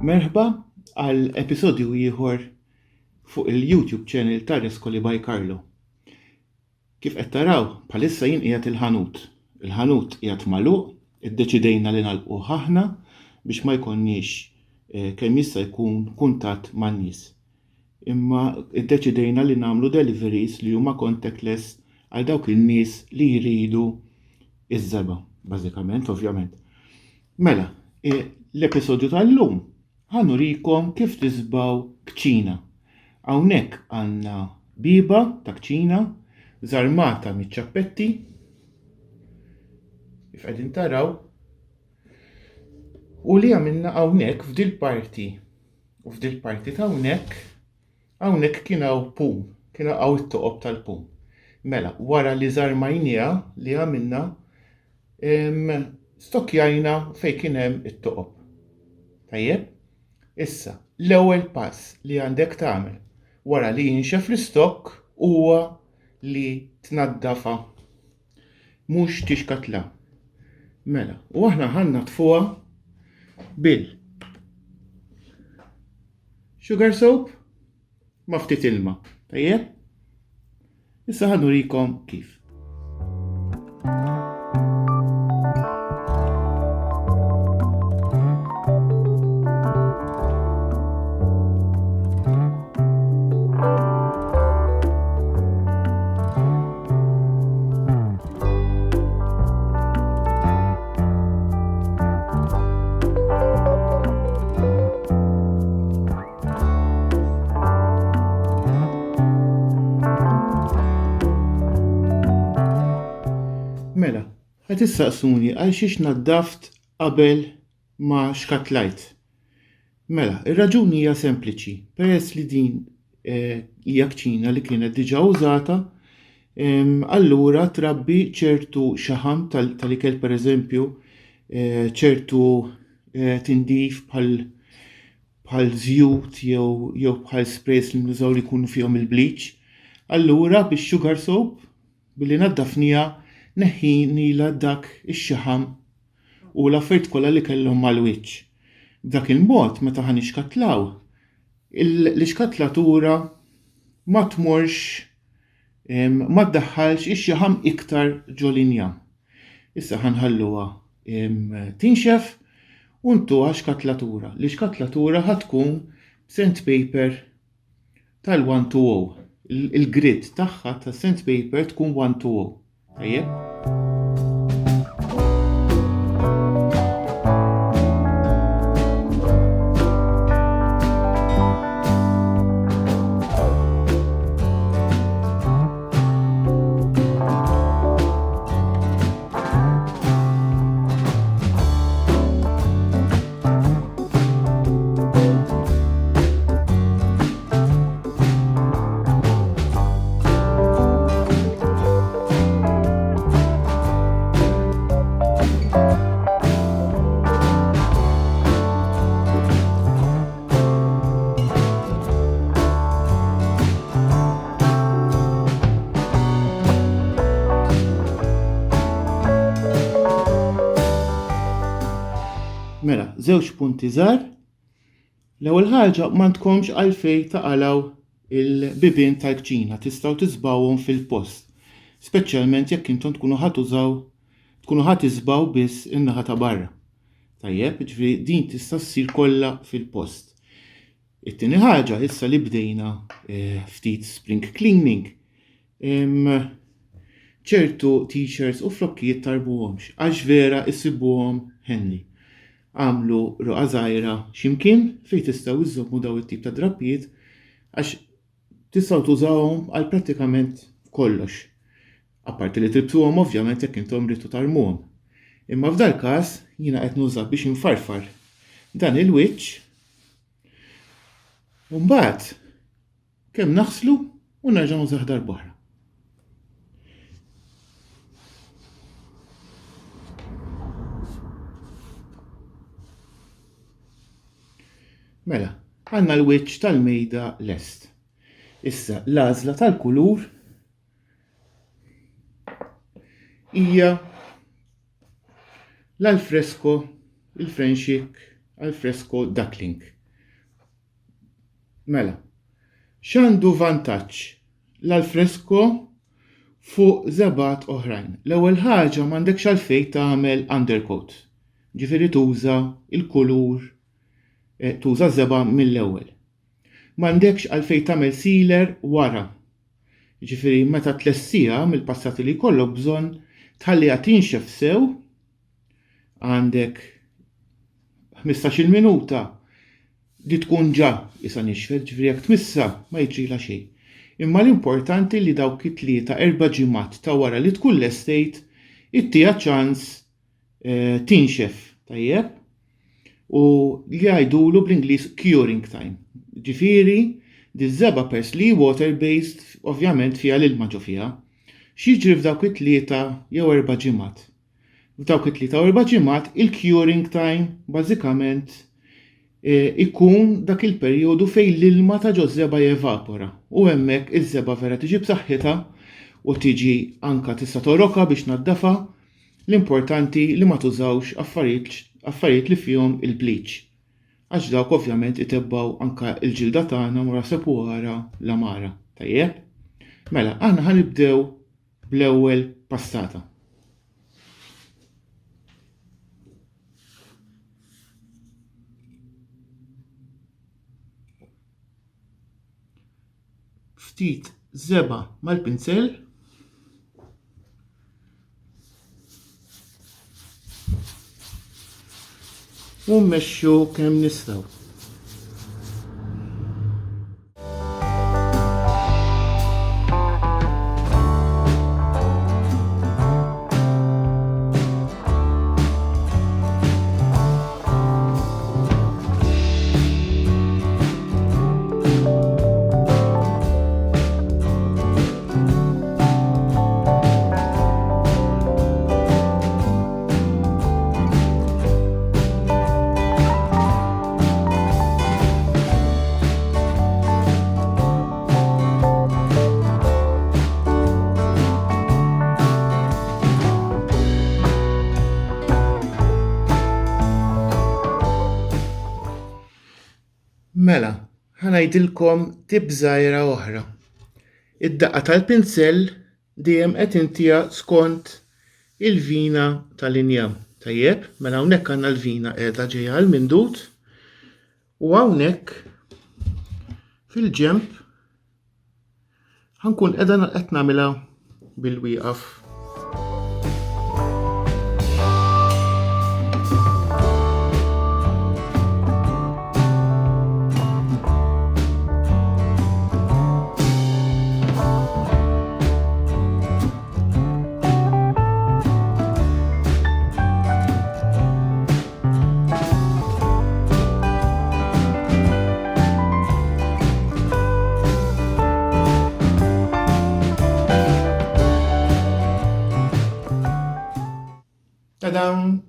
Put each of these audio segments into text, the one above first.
Merħba għal episodju ieħor fuq il-YouTube channel ta' Rescoli by Carlo. Kif qed taraw, bħalissa jien qiegħed il-ħanut. Il-ħanut qiegħed magħluq, iddeċidejna li nagħlqu aħna biex ma jkollniex kemm jista' jkun kuntatt man-nies. Imma iddeċidejna li nagħmlu deliveries li huma contactless għal dawk in-nies li jridu iż-żeba, bażikament, ovvjament. Mela, l-episodju tal-lum ħanurikom kif tisbaw kċina. Hawnhekk għandna biba ta' kċina żarmata miċ-ċappetti, kif qegħdin taraw, u li għamilna hawnhekk f'dil parti. U f'dil parti ta' hawnhekk kien hawn pum, kien hawn it-toqob tal-pum. Mela, wara li żarmajniha li għamilna, stokkjajna fejn kien hemm it-toqob. Tajjeb? Issa, l-ewwel pass li għandek tagħmel wara li jinxef l-istokk huwa li tnaddafa, mhux tixkatla. Mela, u aħna ħannatfuha bil sugar soap ma' ftit ilma. Tajjeb? Issa ħanurikom kif. Mela, qed issaqsuni għal xiex naddaft qabel ma xkatlajt. Mela, ir-raġuni hija sempliċi. Peress li din hija kċina li kienet diġà użata, allura trabbi ċertu xaħam tal-ikel pereżempju, ċertu tindif bħal żjud jew bħal sprays li nużaw li jkunu fihom il-bleach. Allura bix-sugar soap billi naddafniha neħħinila dak ix-xaħam u l-affarijiet kollha li kellhom mal-wiċċ. B'dak il-mod meta ħanixkatlaw, l-ixkatlatura ma tmurx ma tdaħħalx ix-xaħam iktar ġolinja. Issa ħanħalluha tinxef u ntuha xkatlatura. L-ixkatlatura ħatkun sandpaper tal-120. Il-grid tagħha tas-sandpaper tkun 120. Tajjeb? Mela, żewġ punti żgħar. L-ewwel ħaġa m'għandkomx għalfejn taqalgħu il-bibien tal-kċina, tistgħu tisbgħuhom fil-post. Speċjalment jekk intom tkunu ħadd isbaw biss in-naħa ta' barra. Tajjeb, ġifieri din tista' ssir kollha fil-post. It-tieni ħaġa issa li bdejna ftit spring cleaning. ċertu t-shirts u flokkijiet tarbuhomx għax vera issibuhom ħenni. Għamlu ruqa żgħira x'imkien fejn tistgħu iżommu daw it-tip ta' drappijiet għax tistgħu tużawhom għal prattikament kollox. Apparti li tribtuhom ovvjament jekk intom ridtu tarmuhom. Imma f'dal każ jiena qed nuża biex infarfar dan il-wiċċ u mbagħad kemm naħslu u nerġa' nużah darb'oħra. Mela, għandna l-wiċċ tal-mejda lest. Issa l-għażla tal-kulur hija l-alfresco, il-French al fresco duckling. Mela, x'għandu vantaġġ l-alfresco fuq żebgħat oħrajn? L-ewwel ħaġa m'għandekx għalfejn tagħmel undercoat. Ġifieri tuża l-kulur tuża żebgħa mill-ewwel. M'għandekx għalfejn tagħmel sealer wara. Ġifieri meta tlessija mill-passati li jkollok bżonn tħalliha tinxef sew għandek 15-il minuta li tkun ġa isa nixfet, ġifieri jekk tmissa ma jiġrila xejn. Imma l-importanti li dawk it-3 4 ġimgħat ta' wara li tkun lestejt ittieha ċans tinxef tajjeb u li jgħidulu bl-Ingliż curing time. Ġifieri di żebgħa pers li water-based ovvjament fiha l-ilma ġo fiha. X'jiġri f'dawk it-3 jew 4 ġimgħat. F'dawk it-3 u 4 ġimgħat il-curing time bażikament ikun dak il-perjodu fejn l-ilma ta' ġo żebgħa jevapora u hemmhekk iż-żebgħa vera tiġi b'saħħitha u tiġi anka tista' toroka biex naddafa. L-importanti li ma tużawx affarijiet li fihom il-bleach. Għax dawk ovvjament itebbaw anka l-ġilda tagħna mara sepuara l-amara. Tajjeb? Mela, aħna ħanibdew bl-ewwel passata. Ftit żebgħa mal-pinsell u mmexxu kemm nistgħu. Mela, ħanajdilkom tip żgħira oħra. Id-daqqa tal-pinsell dejjem qed intiha skont il-vina tal-injam. Tajjeb, mela hawnhekk għandna l-vina qiegħda ġejja l-mindut u hawnhekk fil-ġenb ħankun qiegħda qed nagħmilha bil-wieqaf. Tadam,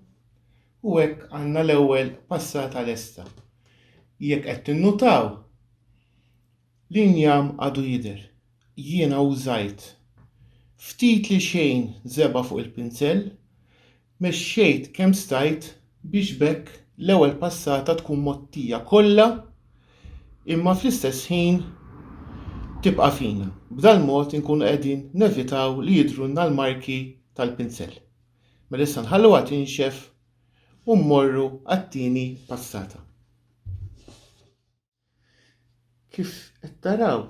u hekk għandna l-ewwel passata lesta. Jekk qed tinnutaw l-injam għadu jidher. Jiena użajt ftit li xejn żebgħa fuq il-pinsell, mexxejt kemm stajt biex bekk l-ewwel passata tkun mottija kollha imma fl-istess ħin tibqa' fina. B'dan mod inkunu qegħdin nevitaw li jidhrulna l-marki tal-pinsell. Mela issa nħalluha tinxef u mmorru għat-tieni passata. Kif qed taraw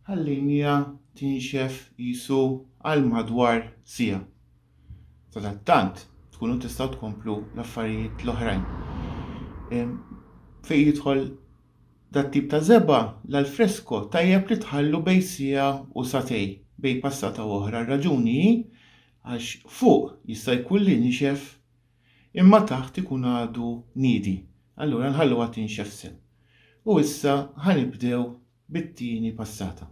ħallejniha tinxef qisu għal madwar siegħa. Sadattant tkunu tistgħu tkomplu l-affarijiet l-oħrajn. Fejn jidħol dat tip ta' żebgħa l-alfresco tajjeb li tħallu bejn siegħa u satej bejn passata oħra. Raġuni għax fuq jista' jkun li nixef imma taħt ikun għadu niedi. Allura nħalluha tinxef sew. U issa ħanibdew bit-tieni passata.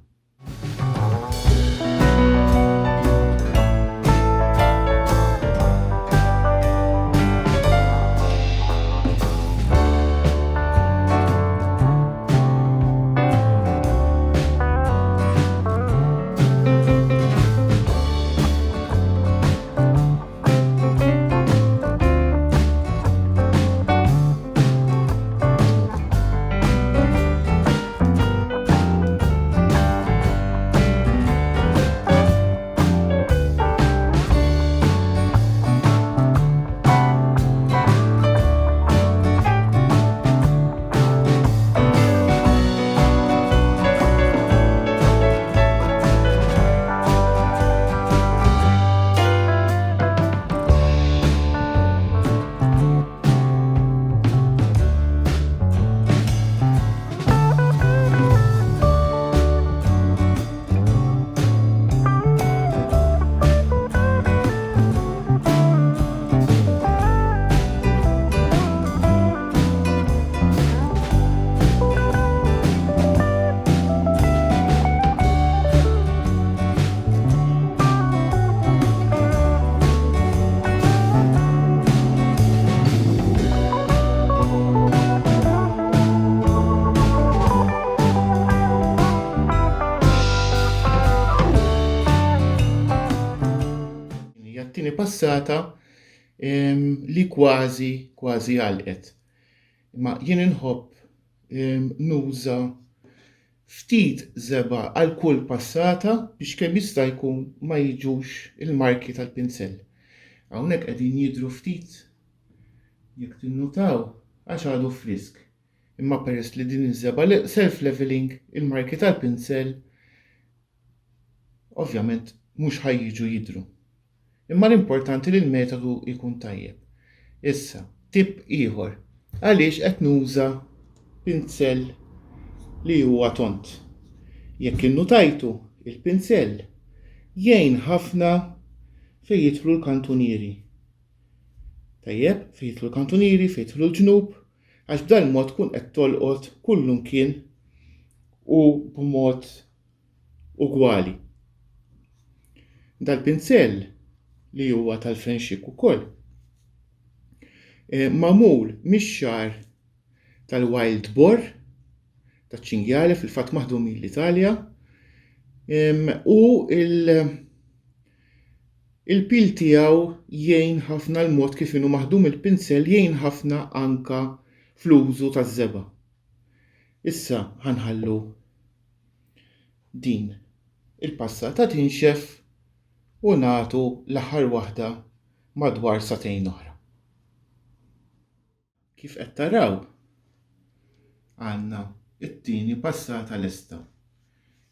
t-tieni passata li kważi għalqet. Imma jien inħobb nuża ftit żeba għal kull passata biex kemm jista' jkun ma jiġux il-marki tal-pinsell. Hawnhekk qegħdin jidhru ftit jekk tinnutaw għax għadu frisk. Imma peress li din iż-żeba self-leveling il-marki tal-pinsell ovvjament mhux ħajjiġu jidhru. Imma l-importanti li l-metodu jkun tajjeb. Issa, tip ieħor għaliex qed nuża pinsell li huwa tont. Jekk innutajtu il-pinsell jgħin ħafna fejn jidħlu l-kantunieri. Tajjeb, fejn jidħlu l-kantunieri, fejn jidħlu l-ġnub, għax b'dan mod tkun qed tolqot kullimkien u b'mod ugwali. Dal-pinsell li huwa tal-friendship ukoll magħmul mix-xar tal-wild boar taċ-ċingjali fil-fatt maħdum mill-Italja u il-pil tiegħu jgħin ħafna l-mod kif inhu maħdum il-pinsell jgħin ħafna anka fl-użu taż-żeba. Issa ħanħallu din il-passata tinxef u nagħtu l-aħħar waħda madwar satejn oħra. Kif qed taraw għandna it-tieni passata lesta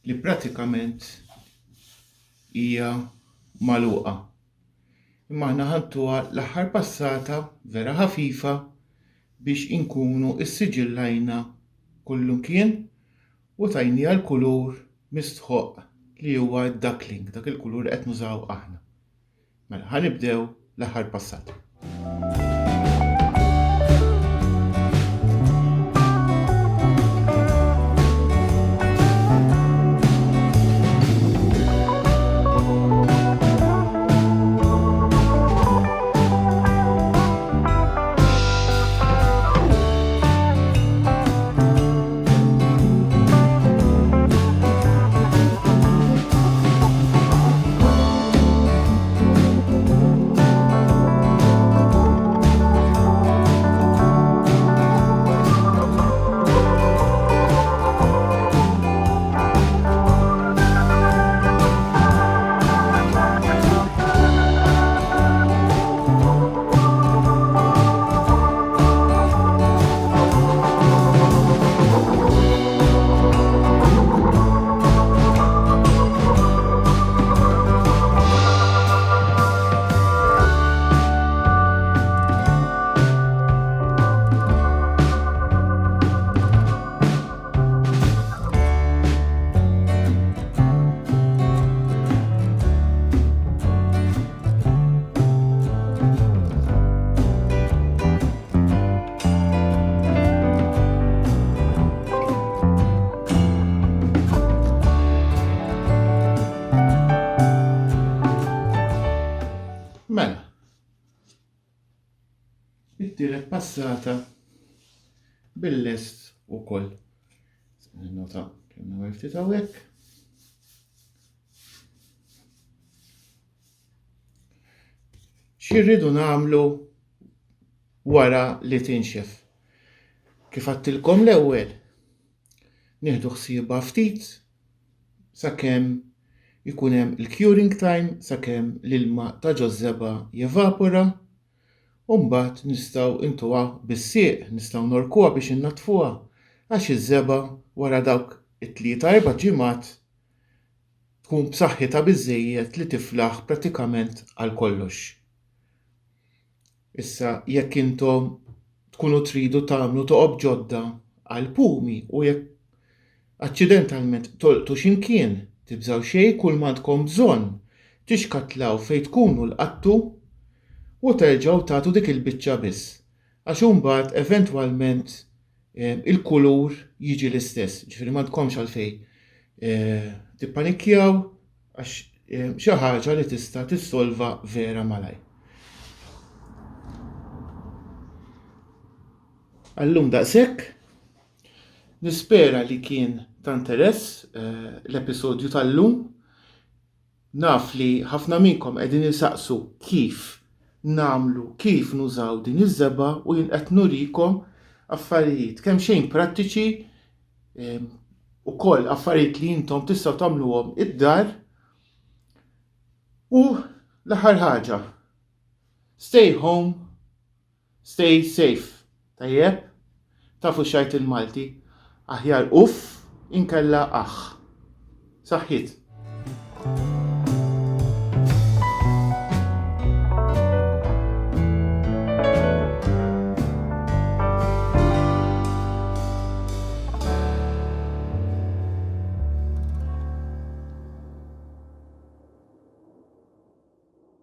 li pratikament hija magħluqa. Imma aħna ħadtuha l-aħħar passata vera ħafifa biex inkunu issiġillajna kullimkien u tajniha l-kulur mistħoq li huwa d-duckling, dak il-kulur qed nużaw aħna. Mela ħanibdew l-aħħar passata. Mela, it-tielet passata bil-lest ukoll. Nota kemm ftit hawnhekk. X'irridu nagħmlu wara li tinxef? Kif għadtilkom l-ewwel, nieħdu ħsiebha ftit sakemm ikun hemm il-curing time sakemm l-ilma ta' ġoż-żeba jevapora u mbagħad nistgħu intuha bis-sieq, nistgħu norkuha biex innatfuha għax iż-żeba wara dawk it-tlieta erba' ġimgħat tkun b'saħħitha biżżejjed li tiflaħ prattikament għal kollox. Issa jekk intom tkunu tridu tagħmlu toqob ġodda għal pumi u jekk aċċidentalment tolqtu x'imkien tibżgħu xejn kull ma tkom bżonn tixkatlaw fejn tkunu l-qattu u terġgħu tagħtu dik il-biċċa biss. Għax imbagħad eventwalment il-kulur jiġi l-istess, ġifieri ma tkomx għalfejn tippanikkjaw għax xi ħaġa li tista' tissolva vera malajr. Allum daqshekk, nispera li kien ta' interess l-episodju tal-lum. Naf li ħafna minnkom qegħdin isaqsu kif namlu, kif nużaw din iż-żeba u jien qed nurikom affarijiet kemm xejn prattiċi ukoll affarijiet li intom tistgħu tagħmluhom id-dar. U l-aħħar ħaġa, stay home, stay safe. Tajjeb? Tafu xajt il-Malti, aħjar uff inkella aħ. Saħħit.